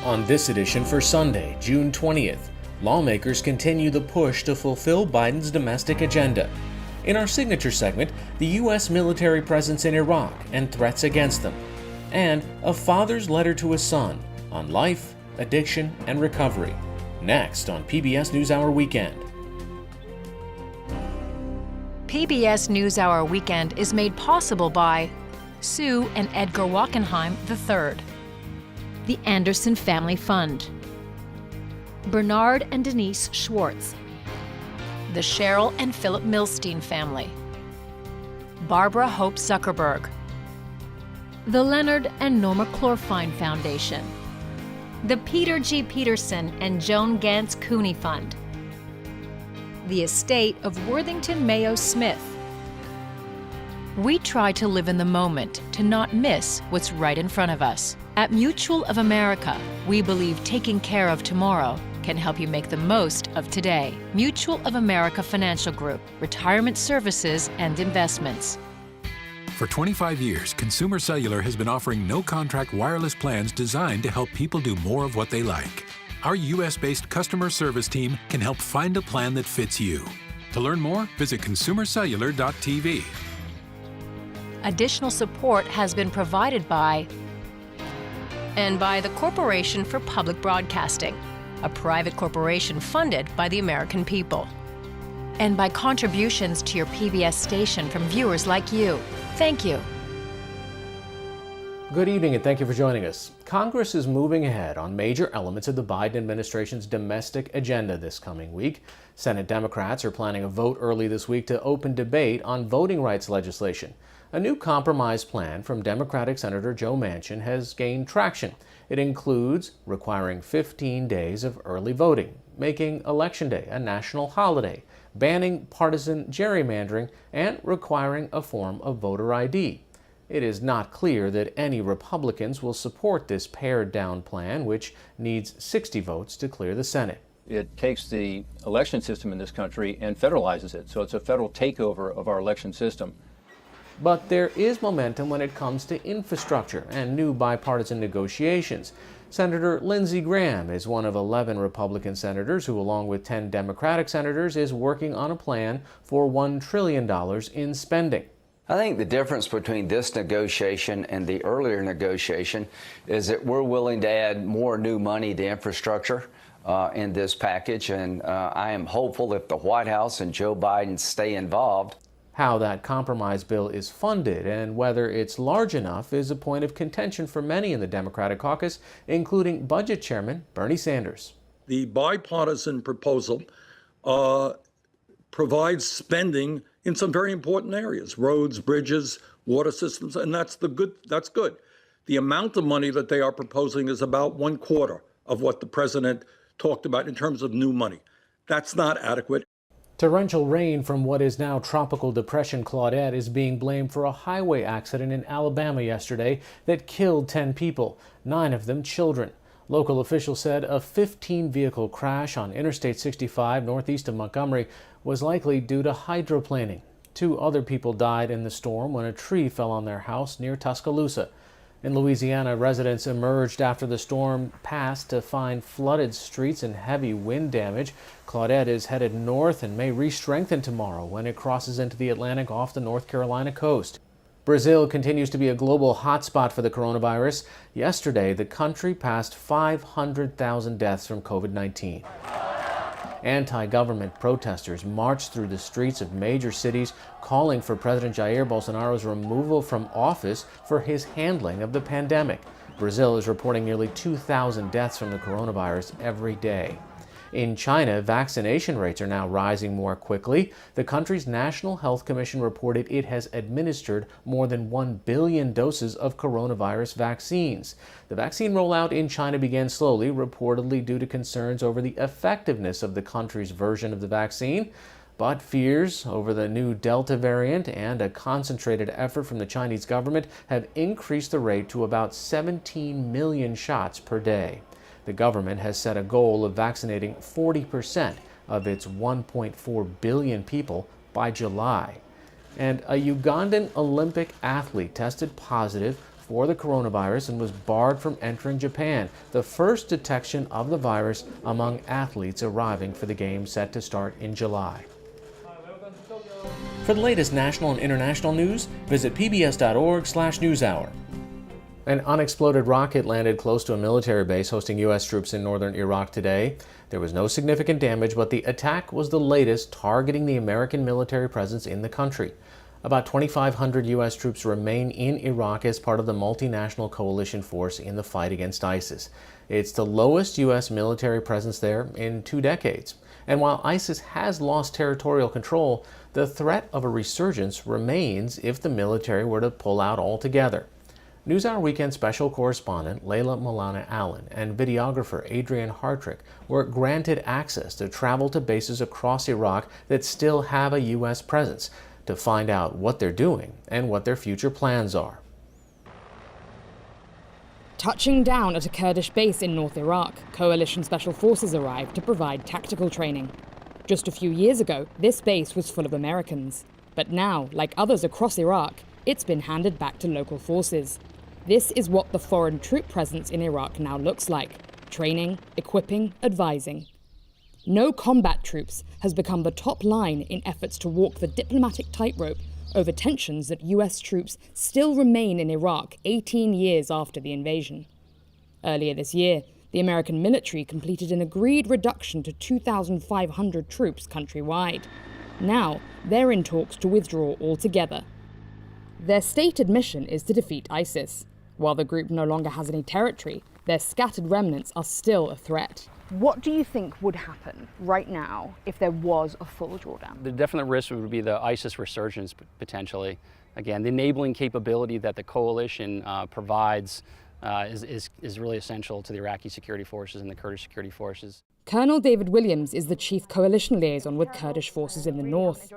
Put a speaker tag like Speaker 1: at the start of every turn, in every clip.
Speaker 1: On this edition for Sunday, June 20th, lawmakers continue the push to fulfill Biden's domestic agenda. In our signature segment, the U.S. military presence in Iraq and threats against them. And a father's letter to his son on life, addiction, and recovery. Next on PBS NewsHour Weekend.
Speaker 2: PBS NewsHour Weekend is made possible by Sue and Edgar Wachenheim III, the Anderson Family Fund, Bernard and Denise Schwartz, the Cheryl and Philip Milstein family, Barbara Hope Zuckerberg, the Leonard and Norma Clorfine Foundation, the Peter G. Peterson and Joan Gantz Cooney Fund, the estate of Worthington Mayo Smith. We try to live in the moment to not miss what's right in front of us. At Mutual of America, we believe taking care of tomorrow can help you make the most of today. Mutual of America Financial Group, retirement services and investments.
Speaker 3: For 25 years, Consumer Cellular has been offering no-contract wireless plans designed to help people do more of what they like. Our U.S.-based customer service team can help find a plan that fits you. To learn more, visit consumercellular.tv.
Speaker 2: Additional support has been provided by the Corporation for Public Broadcasting, a private corporation funded by the American people. And by contributions to your PBS station from viewers like you. Thank you.
Speaker 1: Good evening and thank you for joining us. Congress is moving ahead on major elements of the Biden administration's domestic agenda this coming week. Senate Democrats are planning a vote early this week to open debate on voting rights legislation. A new compromise plan from Democratic Senator Joe Manchin has gained traction. It includes requiring 15 days of early voting, making Election Day a national holiday, banning partisan gerrymandering, and requiring a form of voter ID. It is not clear that any Republicans will support this pared-down plan, which needs 60 votes to clear the Senate.
Speaker 4: It takes the election system in this country and federalizes it, so it's a federal takeover of our election system.
Speaker 1: But there is momentum when it comes to infrastructure and new bipartisan negotiations. Senator Lindsey Graham is one of 11 Republican senators who, along with 10 Democratic senators, is working on a plan for $1 trillion in spending.
Speaker 5: I think the difference between this negotiation and the earlier negotiation is that we're willing to add more new money to infrastructure in this package, and I am hopeful if the White House and Joe Biden stay involved.
Speaker 1: How that compromise bill is funded and whether it's large enough is a point of contention for many in the Democratic caucus, including Budget Chairman Bernie Sanders.
Speaker 6: The bipartisan proposal provides spending in some very important areas: roads, bridges, water systems, and that's good. The amount of money that they are proposing is about 1/4 of what the president talked about in terms of new money. That's not adequate.
Speaker 1: Torrential rain from what is now Tropical Depression Claudette is being blamed for a highway accident in Alabama yesterday that killed 10 people, 9 of them children. Local officials said a 15-vehicle crash on Interstate 65 northeast of Montgomery was likely due to hydroplaning. 2 other people died in the storm when a tree fell on their house near Tuscaloosa. In Louisiana, residents emerged after the storm passed to find flooded streets and heavy wind damage. Claudette is headed north and may re-strengthen tomorrow when it crosses into the Atlantic off the North Carolina coast. Brazil continues to be a global hotspot for the coronavirus. Yesterday, the country passed 500,000 deaths from COVID-19. Anti-government protesters marched through the streets of major cities calling for President Jair Bolsonaro's removal from office for his handling of the pandemic. Brazil is reporting nearly 2,000 deaths from the coronavirus every day. In China, vaccination rates are now rising more quickly. The country's National Health Commission reported it has administered more than 1 billion doses of coronavirus vaccines. The vaccine rollout in China began slowly, reportedly due to concerns over the effectiveness of the country's version of the vaccine. But fears over the new Delta variant and a concentrated effort from the Chinese government have increased the rate to about 17 million shots per day. The government has set a goal of vaccinating 40% of its 1.4 billion people by July. And a Ugandan Olympic athlete tested positive for the coronavirus and was barred from entering Japan, the first detection of the virus among athletes arriving for the games set to start in July. For the latest national and international news, visit pbs.org/newshour. An unexploded rocket landed close to a military base hosting U.S. troops in northern Iraq today. There was no significant damage, but the attack was the latest targeting the American military presence in the country. About 2,500 U.S. troops remain in Iraq as part of the multinational coalition force in the fight against ISIS. It's the lowest U.S. military presence there in 2 decades. And while ISIS has lost territorial control, the threat of a resurgence remains if the military were to pull out altogether. NewsHour Weekend special correspondent Layla Milana Allen and videographer Adrian Hartrick were granted access to travel to bases across Iraq that still have a U.S. presence to find out what they're doing and what their future plans are.
Speaker 7: Touching down at a Kurdish base in North Iraq, coalition special forces arrived to provide tactical training. Just a few years ago, this base was full of Americans. But now, like others across Iraq, it's been handed back to local forces. This is what the foreign troop presence in Iraq now looks like: training, equipping, advising. No combat troops has become the top line in efforts to walk the diplomatic tightrope over tensions that US troops still remain in Iraq 18 years after the invasion. Earlier this year, the American military completed an agreed reduction to 2,500 troops countrywide. Now, they're in talks to withdraw altogether. Their stated mission is to defeat ISIS. While the group no longer has any territory, their scattered remnants are still a threat.
Speaker 8: What do you think would happen right now if there was a full drawdown?
Speaker 9: The definite risk would be the ISIS resurgence, potentially. Again, the enabling capability that the coalition provides is really essential to the Iraqi security forces and the Kurdish security forces.
Speaker 7: Colonel David Williams is the chief coalition liaison with Kurdish forces in the north.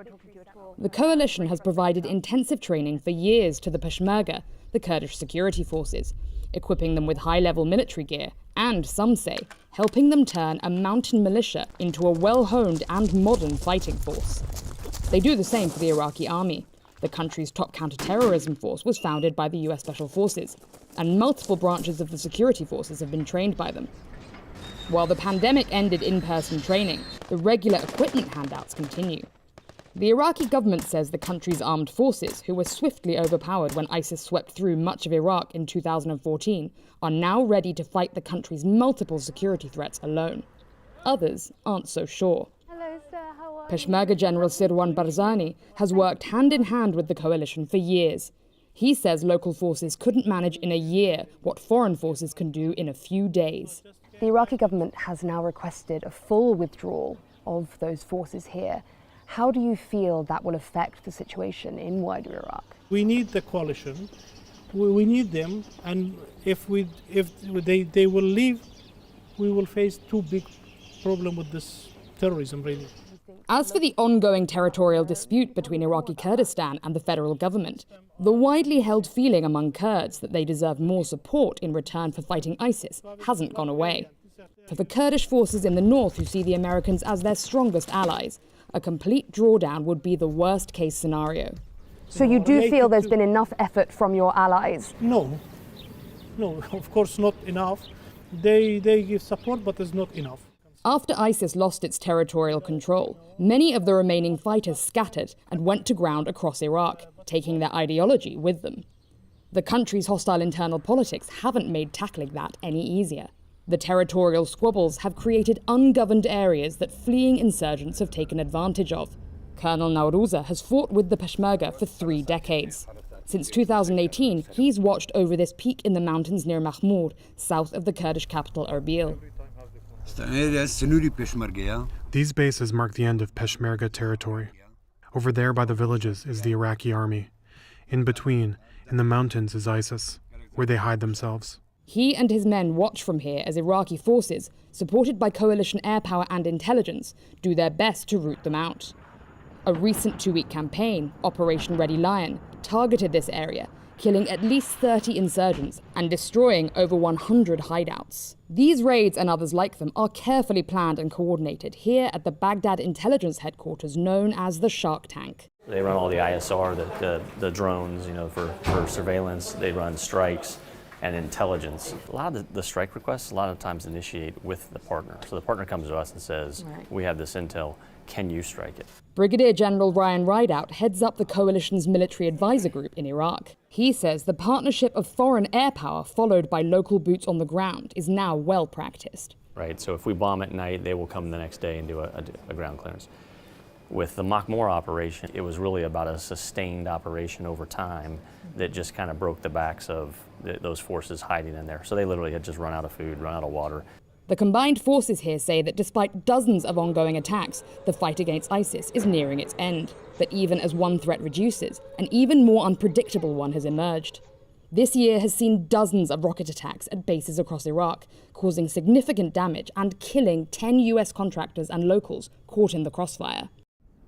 Speaker 7: The coalition has provided intensive training for years to the Peshmerga, the Kurdish security forces, equipping them with high-level military gear and, some say, helping them turn a mountain militia into a well-honed and modern fighting force. They do the same for the Iraqi army. The country's top counter-terrorism force was founded by the US Special Forces, and multiple branches of the security forces have been trained by them. While the pandemic ended in-person training, the regular equipment handouts continue. The Iraqi government says the country's armed forces, who were swiftly overpowered when ISIS swept through much of Iraq in 2014, are now ready to fight the country's multiple security threats alone. Others aren't so sure.
Speaker 8: Hello, sir. How are
Speaker 7: Peshmerga General Sirwan Barzani has worked hand-in-hand with the coalition for years. He says local forces couldn't manage in a year what foreign forces can do in a few days.
Speaker 8: The Iraqi government has now requested a full withdrawal of those forces here. How do you feel that will affect the situation in wider Iraq?
Speaker 10: We need the coalition. We need them, and if they will leave, we will face too big problem with this terrorism, really.
Speaker 7: As for the ongoing territorial dispute between Iraqi Kurdistan and the federal government, the widely held feeling among Kurds that they deserve more support in return for fighting ISIS hasn't gone away. For the Kurdish forces in the north, who see the Americans as their strongest allies, a complete drawdown would be the worst-case scenario.
Speaker 8: So you do feel there's been enough effort from your allies?
Speaker 10: No, of course not enough. They give support, but it's not enough.
Speaker 7: After ISIS lost its territorial control, many of the remaining fighters scattered and went to ground across Iraq, taking their ideology with them. The country's hostile internal politics haven't made tackling that any easier. The territorial squabbles have created ungoverned areas that fleeing insurgents have taken advantage of. Colonel Nauruza has fought with the Peshmerga for 3 decades. Since 2018, he's watched over this peak in the mountains near Mahmoud, south of the Kurdish capital Erbil.
Speaker 11: These bases mark the end of Peshmerga territory. Over there by the villages is the Iraqi army. In between, in the mountains, is ISIS, where they hide themselves.
Speaker 7: He and his men watch from here as Iraqi forces, supported by coalition air power and intelligence, do their best to root them out. A recent 2-week campaign, Operation Ready Lion, targeted this area, killing at least 30 insurgents and destroying over 100 hideouts. These raids and others like them are carefully planned and coordinated here at the Baghdad intelligence headquarters known as the Shark Tank.
Speaker 12: They run all the ISR, the drones, for surveillance. They run strikes and intelligence. A lot of the strike requests, a lot of times initiate with the partner. So the partner comes to us and says, we have this intel, can you strike it?
Speaker 7: Brigadier General Ryan Rideout heads up the coalition's military advisor group in Iraq. He says the partnership of foreign air power followed by local boots on the ground is now well practiced.
Speaker 12: Right, so if we bomb at night, they will come the next day and do a ground clearance. With the Makhmur operation, it was really about a sustained operation over time that just kind of broke the backs of those forces hiding in there. So they literally had just run out of food, run out of water.
Speaker 7: The combined forces here say that despite dozens of ongoing attacks, the fight against ISIS is nearing its end. But even as one threat reduces, an even more unpredictable one has emerged. This year has seen dozens of rocket attacks at bases across Iraq, causing significant damage and killing 10 US contractors and locals caught in the crossfire.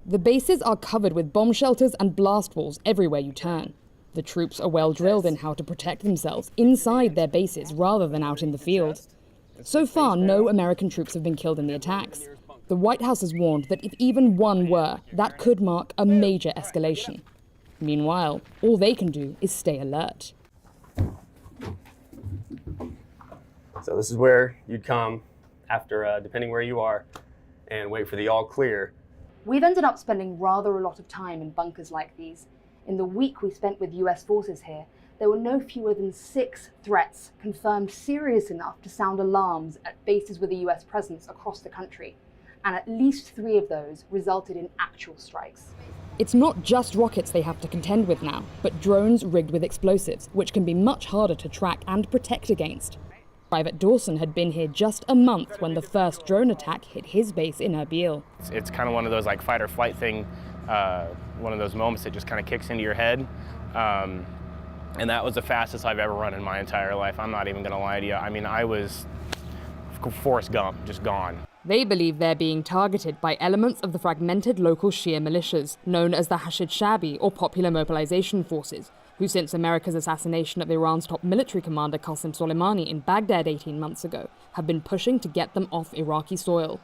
Speaker 7: The bases are covered with bomb shelters and blast walls everywhere you turn. The troops are well drilled in how to protect themselves inside their bases rather than out in the field. So far, no American troops have been killed in the attacks. The White House has warned that if even one were, that could mark a major escalation. Meanwhile, all they can do is stay alert.
Speaker 13: So this is where you'd come after, depending where you are, and wait for the all clear.
Speaker 8: We've ended up spending rather a lot of time in bunkers like these. In the week we spent with US forces here, there were no fewer than 6 threats confirmed serious enough to sound alarms at bases with a US presence across the country. And at least 3 of those resulted in actual strikes.
Speaker 7: It's not just rockets they have to contend with now, but drones rigged with explosives, which can be much harder to track and protect against. Private Dawson had been here just a month when the first drone attack hit his base in Erbil.
Speaker 14: It's kind of one of those like fight or flight thing, one of those moments that just kind of kicks into your head. And that was the fastest I've ever run in my entire life. I'm not even gonna lie to you. I mean, I was Forrest Gump, just gone.
Speaker 7: They believe they're being targeted by elements of the fragmented local Shia militias, known as the Hashid Shabi or Popular Mobilization Forces, who since America's assassination of Iran's top military commander Qasem Soleimani in Baghdad 18 months ago, have been pushing to get them off Iraqi soil.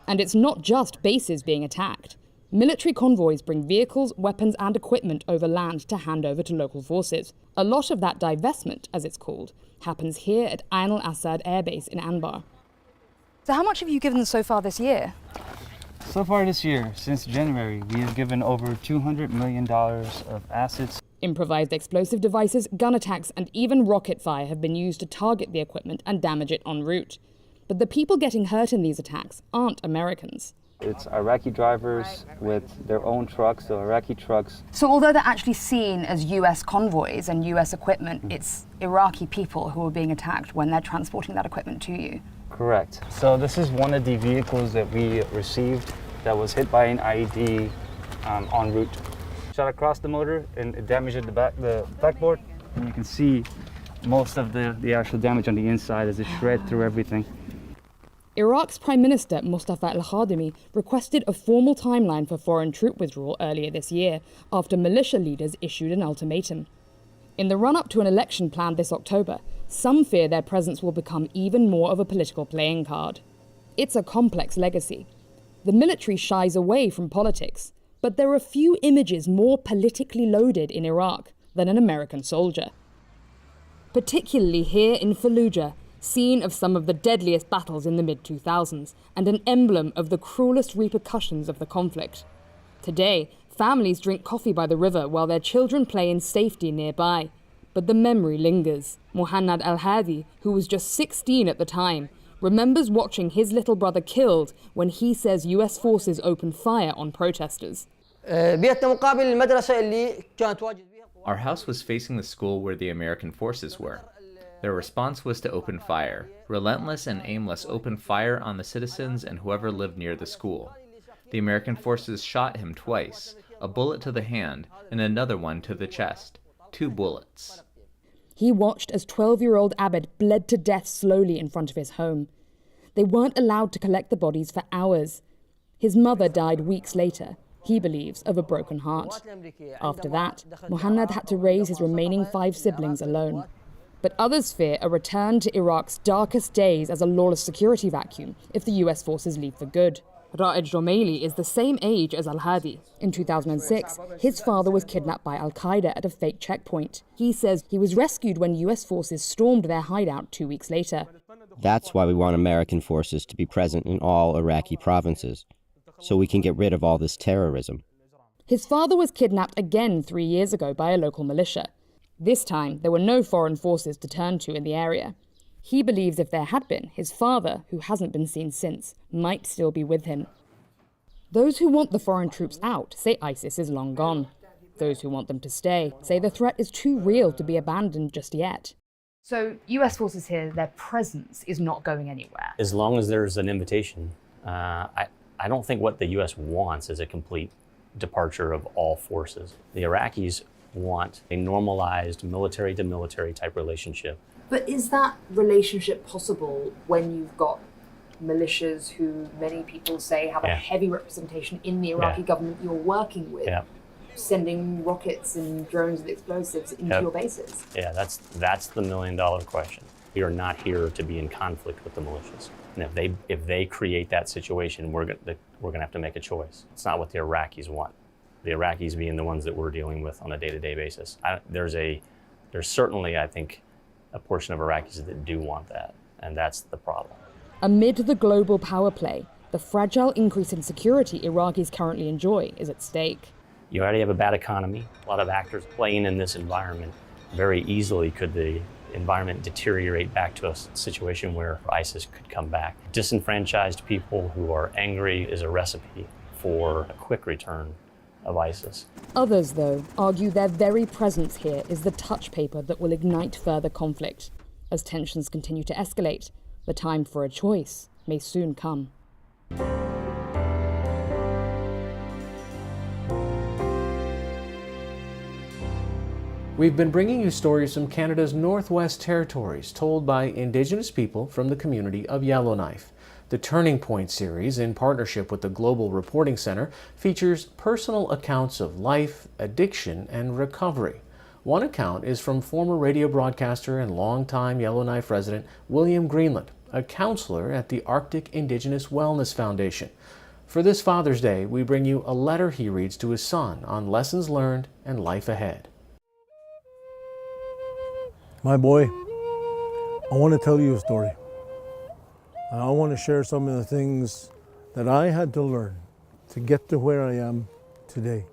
Speaker 7: And it's not just bases being attacked. Military convoys bring vehicles, weapons and equipment over land to hand over to local forces. A lot of that divestment, as it's called, happens here at Ain al-Assad Air Base in Anbar.
Speaker 8: So how much have you given so far this year?
Speaker 15: So far this year, since January, we have given over $200 million of assets.
Speaker 7: Improvised explosive devices, gun attacks and even rocket fire have been used to target the equipment and damage it en route. But the people getting hurt in these attacks aren't Americans.
Speaker 15: It's Iraqi drivers with their own trucks, so Iraqi trucks.
Speaker 8: So although they're actually seen as US convoys and US equipment, it's Iraqi people who are being attacked when they're transporting that equipment to you?
Speaker 15: Correct. So this is one of the vehicles that we received that was hit by an IED en route. Shot across the motor and it damaged the backboard. And you can see most of the actual damage on the inside as it shred through everything.
Speaker 7: Iraq's Prime Minister Mustafa al-Khadimi requested a formal timeline for foreign troop withdrawal earlier this year after militia leaders issued an ultimatum. In the run-up to an election planned this October, some fear their presence will become even more of a political playing card. It's a complex legacy. The military shies away from politics, but there are few images more politically loaded in Iraq than an American soldier. Particularly here in Fallujah, scene of some of the deadliest battles in the mid-2000s, and an emblem of the cruelest repercussions of the conflict. Today, families drink coffee by the river while their children play in safety nearby. But the memory lingers. Muhannad al-Hadi, who was just 16 at the time, remembers watching his little brother killed when he says US forces opened fire on protesters.
Speaker 16: Our house was facing the school where the American forces were. Their response was to open fire, relentless and aimless open fire on the citizens and whoever lived near the school. The American forces shot him twice, a bullet to the hand and another one to the chest. 2 bullets.
Speaker 7: He watched as 12-year-old Abed bled to death slowly in front of his home. They weren't allowed to collect the bodies for hours. His mother died weeks later. he believes, of a broken heart. After that, Mohammad had to raise his remaining 5 siblings alone. But others fear a return to Iraq's darkest days as a lawless security vacuum if the US forces leave for good. Ra'ed Jomaili is the same age as Al-Hadi. In 2006, his father was kidnapped by Al-Qaeda at a fake checkpoint. He says he was rescued when US forces stormed their hideout 2 weeks later.
Speaker 17: That's why we want American forces to be present in all Iraqi provinces, so we can get rid of all this terrorism.
Speaker 7: His father was kidnapped again 3 years ago by a local militia. This time, there were no foreign forces to turn to in the area. He believes if there had been, his father, who hasn't been seen since, might still be with him. Those who want the foreign troops out say ISIS is long gone. Those who want them to stay say the threat is too real to be abandoned just yet.
Speaker 8: So US forces here, their presence is not going anywhere.
Speaker 12: As long as there's an invitation, I don't think what the US wants is a complete departure of all forces. The Iraqis want a normalized military-to-military type relationship.
Speaker 8: But is that relationship possible when you've got militias who many people say have a heavy representation in the Iraqi government you're working with, sending rockets and drones with explosives into your bases?
Speaker 12: Yeah, that's the million-dollar question. We are not here to be in conflict with the militias. And if they create that situation, we're gonna have to make a choice. It's not what the Iraqis want. The Iraqis being the ones that we're dealing with on a day-to-day basis. There's certainly, I think, a portion of Iraqis that do want that, and that's the problem.
Speaker 7: Amid the global power play, the fragile increase in security Iraqis currently enjoy is at stake.
Speaker 12: You already have a bad economy, a lot of actors playing in this environment. Very easily could the environment deteriorate back to a situation where ISIS could come back. Disenfranchised people who are angry is a recipe for a quick return of ISIS.
Speaker 7: Others, though, argue their very presence here is the touch paper that will ignite further conflict. As tensions continue to escalate, the time for a choice may soon come.
Speaker 1: We've been bringing you stories from Canada's Northwest Territories told by Indigenous people from the community of Yellowknife. The Turning Point series, in partnership with the Global Reporting Center, features personal accounts of life, addiction, and recovery. One account is from former radio broadcaster and longtime Yellowknife resident William Greenland, a counselor at the Arctic Indigenous Wellness Foundation. For this Father's Day, we bring you a letter he reads to his son on lessons learned and life ahead.
Speaker 18: My boy, I want to tell you a story. I want to share some of the things that I had to learn to get to where I am today.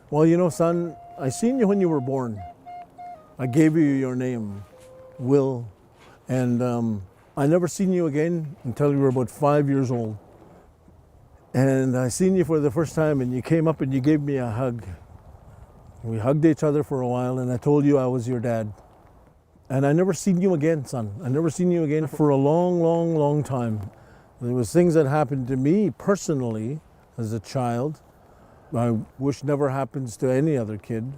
Speaker 18: Well, you know, son, I seen you when you were born. I gave you your name, Will, and I never seen you again until you were about 5 years old. And I seen you for the first time, and you came up and you gave me a hug. We hugged each other for a while, and I told you I was your dad. And I never seen you again, son. I never seen you again for a long, long, long time. There was things that happened to me personally as a child. I wish never happens to any other kid.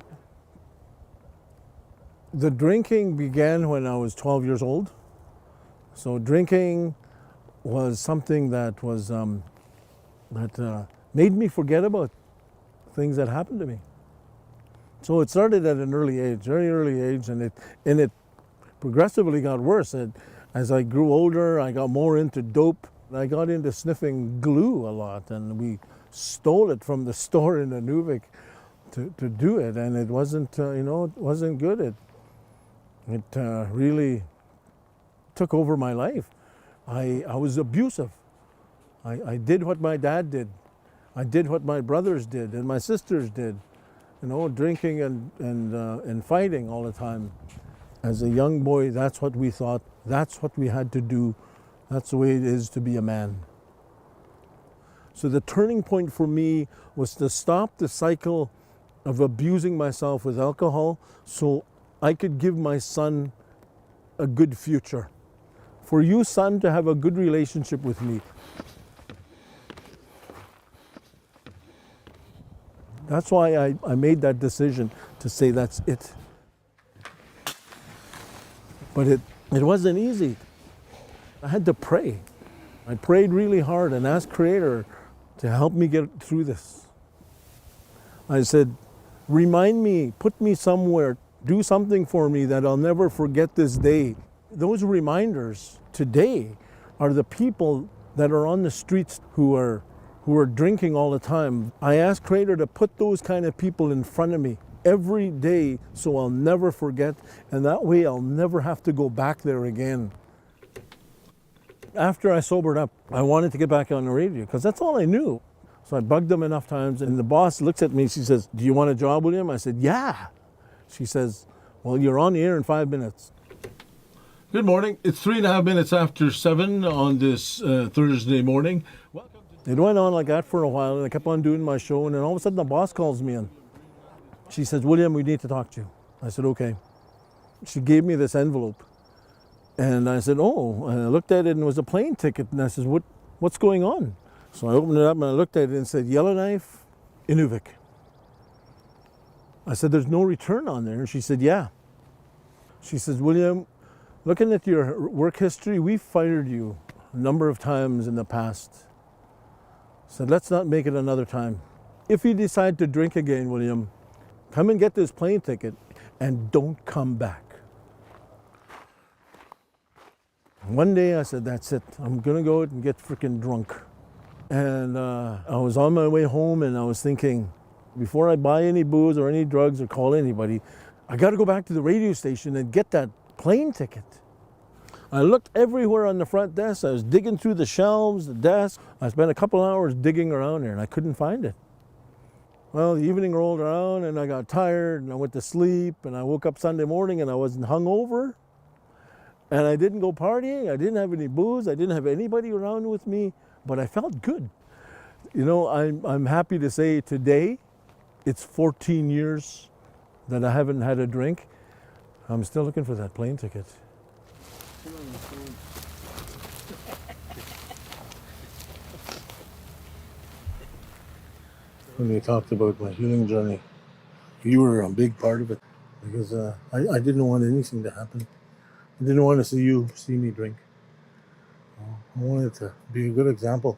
Speaker 18: The drinking began when I was 12 years old. So drinking was something that was made me forget about things that happened to me. So it started at an early age, very early age, and it progressively got worse. And as I grew older, I got more into dope. I got into sniffing glue a lot, and we stole it from the store in Inuvik to do it, and it wasn't, it wasn't good. It really took over my life. I was abusive. I did what my dad did. I did what my brothers did and my sisters did. Drinking and fighting all the time. As a young boy, that's what we thought. That's what we had to do. That's the way it is to be a man. So the turning point for me was to stop the cycle of abusing myself with alcohol so I could give my son a good future. For you, son, to have a good relationship with me. That's why I made that decision to say that's it. But it wasn't easy. I had to pray. I prayed really hard and asked Creator, to help me get through this. I said, remind me, put me somewhere, do something for me that I'll never forget this day. Those reminders today are the people that are on the streets who are drinking all the time. I asked Creator to put those kind of people in front of me every day so I'll never forget, and that way I'll never have to go back there again. After I sobered up, I wanted to get back on the radio because that's all I knew. So I bugged them enough times, and the boss looks at me, she says, do you want a job, William? I said, yeah. She says, well, you're on the air in 5 minutes.
Speaker 19: Good morning. It's 3.5 minutes after 7 on this Thursday morning.
Speaker 18: It went on like that for a while, and I kept on doing my show, and then all of a sudden the boss calls me in. She says, William, we need to talk to you. I said, okay. She gave me this envelope, and I said, oh, and I looked at it, and it was a plane ticket, and I said, what's going on? So I opened it up, and I looked at it, and it said, Yellowknife, Inuvik. I said, there's no return on there, and she said, yeah. She says, William, looking at your work history, we've fired you a number of times in the past. Said, let's not make it another time. If you decide to drink again, William, come and get this plane ticket and don't come back. One day I said, that's it. I'm gonna go out and get freaking drunk. And I was on my way home and I was thinking, before I buy any booze or any drugs or call anybody, I gotta go back to the radio station and get that plane ticket. I looked everywhere on the front desk. I was digging through the shelves, the desk. I spent a couple hours digging around there and I couldn't find it. Well, the evening rolled around and I got tired and I went to sleep and I woke up Sunday morning and I wasn't hungover. And I didn't go partying. I didn't have any booze. I didn't have anybody around with me, but I felt good. You know, I'm happy to say today, it's 14 years that I haven't had a drink. I'm still looking for that plane ticket. When we talked about my healing journey, you were a big part of it because I didn't want anything to happen. I didn't want to see me drink. I wanted to be a good example.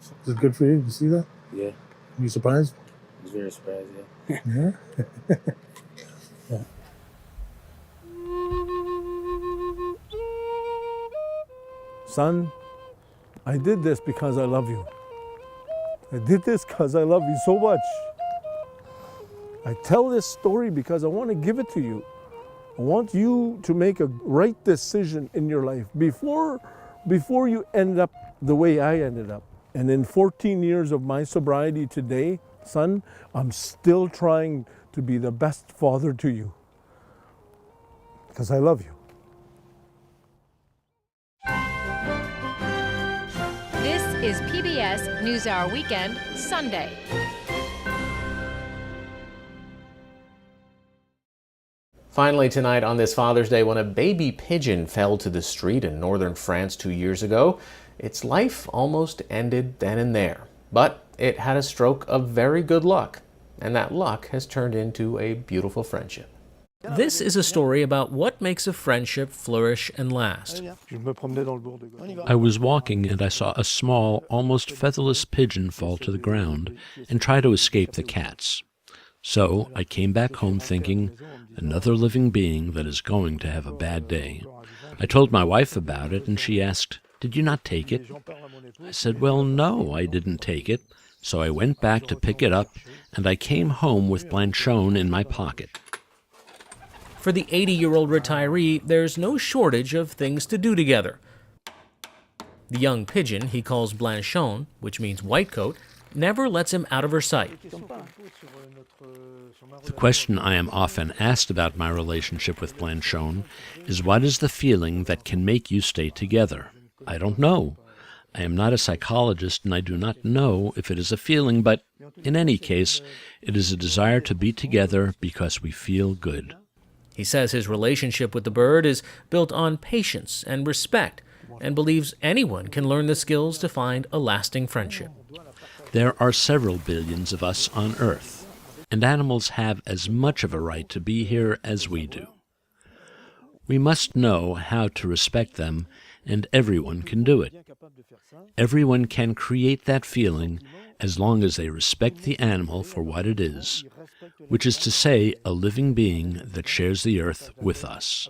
Speaker 18: Is it good for you to see that?
Speaker 20: Yeah.
Speaker 18: Are you surprised?
Speaker 20: I was very surprised, yeah.
Speaker 18: Yeah? Yeah. Son, I did this because I love you. I did this because I love you so much. I tell this story because I want to give it to you. I want you to make a right decision in your life before you end up the way I ended up. And in 14 years of my sobriety today, son, I'm still trying to be the best father to you because I love you.
Speaker 2: This is PBS NewsHour Weekend, Sunday.
Speaker 1: Finally tonight on this Father's Day, when a baby pigeon fell to the street in northern France 2 years ago, its life almost ended then and there. But it had a stroke of very good luck, and that luck has turned into a beautiful friendship. This is a story about what makes a friendship flourish and last.
Speaker 21: I was walking and I saw a small, almost featherless pigeon fall to the ground and try to escape the cats. So I came back home thinking, another living being that is going to have a bad day. I told my wife about it and she asked, "Did you not take it?" I said, "Well, no, I didn't take it." So I went back to pick it up and I came home with Blanchon in my pocket.
Speaker 1: For the 80-year-old retiree, there's no shortage of things to do together. The young pigeon he calls Blanchon, which means white coat, never lets him out of her sight.
Speaker 21: The question I am often asked about my relationship with Blanchon is, what is the feeling that can make you stay together? I don't know. I am not a psychologist and I do not know if it is a feeling, but in any case, it is a desire to be together because we feel good.
Speaker 1: He says his relationship with the bird is built on patience and respect, and believes anyone can learn the skills to find a lasting friendship.
Speaker 21: There are several billions of us on Earth, and animals have as much of a right to be here as we do. We must know how to respect them and everyone can do it. Everyone can create that feeling as long as they respect the animal for what it is, which is to say, a living being that shares the earth with us.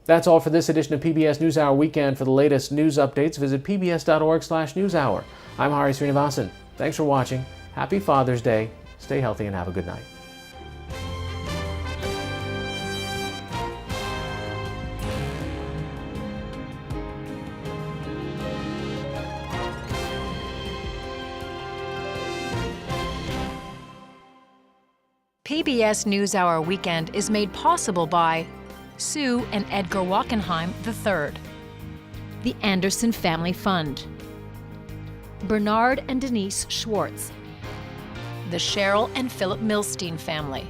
Speaker 1: That's all for this edition of PBS NewsHour Weekend. For the latest news updates, visit pbs.org/newshour. I'm Hari Srinivasan. Thanks for watching. Happy Father's Day. Stay healthy and have a good night.
Speaker 2: PBS NewsHour Weekend is made possible by Sue and Edgar Wachenheim III, the Anderson Family Fund, Bernard and Denise Schwartz, the Cheryl and Philip Milstein family,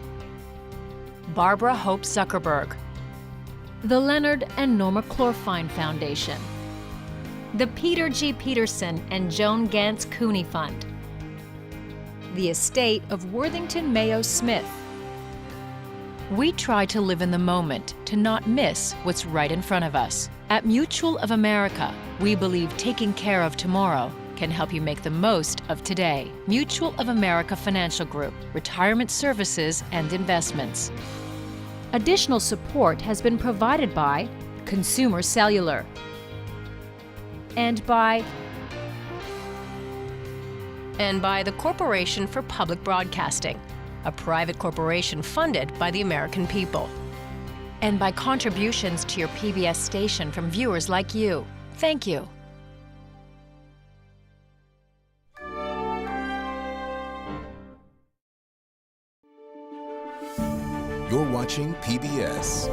Speaker 2: Barbara Hope Zuckerberg, the Leonard and Norma Clorfine Foundation, the Peter G. Peterson and Joan Gantz Cooney Fund, the estate of Worthington Mayo Smith. We try to live in the moment, to not miss what's right in front of us. At Mutual of America, we believe taking care of tomorrow can help you make the most of today. Mutual of America Financial Group, retirement services and investments. Additional support has been provided by Consumer Cellular and by the Corporation for Public Broadcasting, a private corporation funded by the American people. And by contributions to your PBS station from viewers like you. Thank you.
Speaker 3: You're watching PBS.